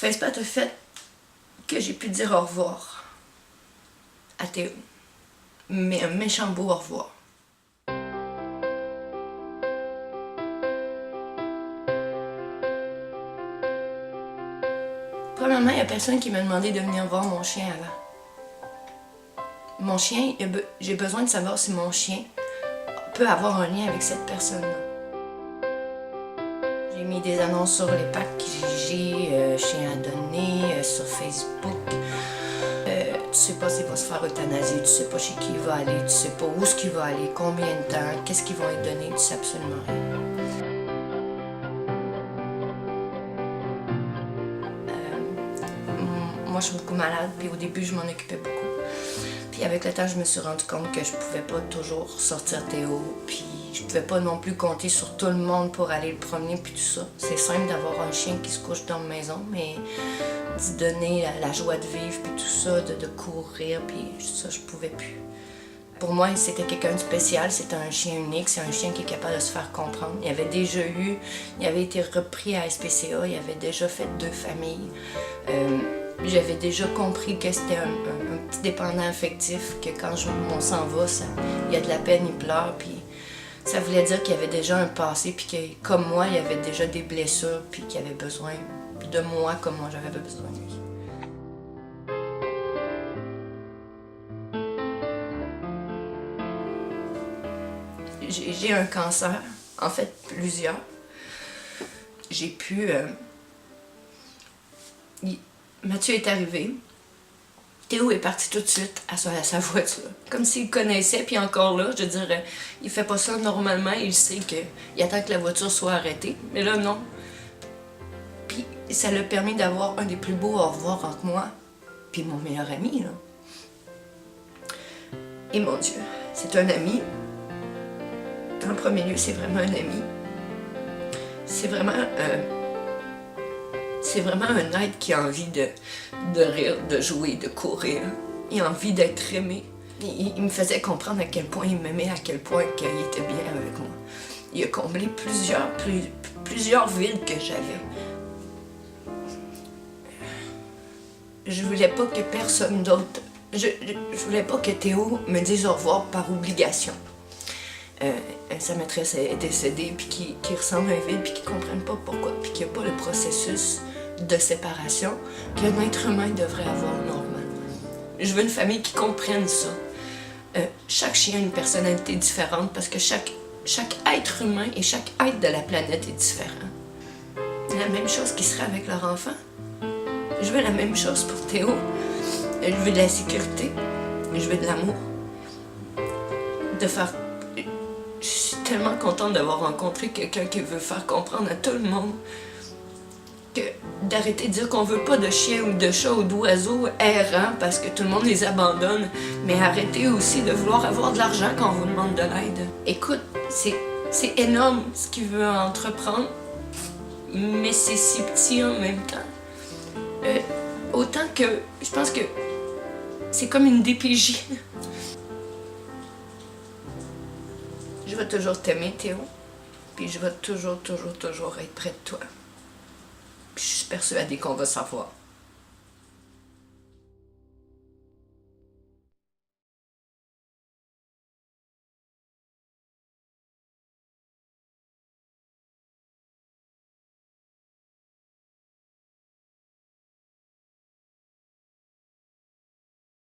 FacePat a fait que j'ai pu dire au revoir à Théo. Mais un méchant beau au revoir. Premièrement, il n'y a personne qui m'a demandé de venir voir mon chien avant. Mon chien, j'ai besoin de savoir si mon chien peut avoir un lien avec cette personne-là. J'ai mis des annonces sur les packs Kijiji, chien à donner, sur Facebook. Tu sais pas s'il va se faire euthanasier, tu sais pas chez qui il va aller, tu sais pas où est-ce qu'il va aller, combien de temps, qu'est-ce qu'ils vont lui donner, tu sais absolument rien. Moi, je suis beaucoup malade, puis au début, je m'en occupais beaucoup. Puis avec le temps, je me suis rendu compte que je pouvais pas toujours sortir Théo, puis je pouvais pas non plus compter sur tout le monde pour aller le promener, puis tout ça. C'est simple d'avoir un chien qui se couche dans la maison, mais d'y donner la joie de vivre, puis tout ça, de courir, puis ça, je pouvais plus. Pour moi, c'était quelqu'un de spécial, c'était un chien unique, c'est un chien qui est capable de se faire comprendre. Il avait été repris à SPCA, il avait déjà fait 2 familles. J'avais déjà compris que c'était un petit dépendant affectif, que quand on s'en va, il y a de la peine, il pleure, puis ça voulait dire qu'il avait déjà un passé, puis que, comme moi, il avait déjà des blessures, puis qu'il avait besoin de moi comme moi j'avais besoin de lui. J'ai un cancer, en fait plusieurs. J'ai pu... Mathieu est arrivé. Théo est parti tout de suite à sa voiture. Comme s'il connaissait, puis encore là, je dirais, il fait pas ça normalement, il sait qu'il attend que la voiture soit arrêtée. Mais là, non. Puis ça l'a permis d'avoir un des plus beaux au revoir entre moi puis mon meilleur ami, là. Et mon Dieu, c'est un ami. En premier lieu, c'est vraiment un ami. C'est vraiment un être qui a envie de rire, de jouer, de courir. Il a envie d'être aimé. Il me faisait comprendre à quel point il m'aimait, à quel point il était bien avec moi. Il a comblé plusieurs vides que j'avais. Je voulais pas que personne d'autre... Je voulais pas que Théo me dise au revoir par obligation. Sa maîtresse est décédée, puis qui ressemble à un vide, puis qui ne comprennent pas pourquoi, puis qu'il n'y a pas le processus de séparation qu'un être humain devrait avoir normalement. Je veux une famille qui comprenne ça. Chaque chien a une personnalité différente parce que chaque être humain et chaque être de la planète est différent. La même chose qui serait avec leur enfant. Je veux la même chose pour Théo. Je veux de la sécurité. Je veux de l'amour. Je suis tellement contente d'avoir rencontré quelqu'un qui veut faire comprendre à tout le monde que d'arrêter de dire qu'on veut pas de chiens ou de chats ou d'oiseaux errants parce que tout le monde les abandonne, mais arrêter aussi de vouloir avoir de l'argent quand on vous demande de l'aide. Écoute, c'est énorme ce qu'il veut entreprendre, mais c'est si petit en même temps. Autant que je pense que c'est comme une DPJ. Je vais toujours t'aimer, Théo, puis je vais toujours être près de toi. Puis je suis persuadée qu'on va savoir.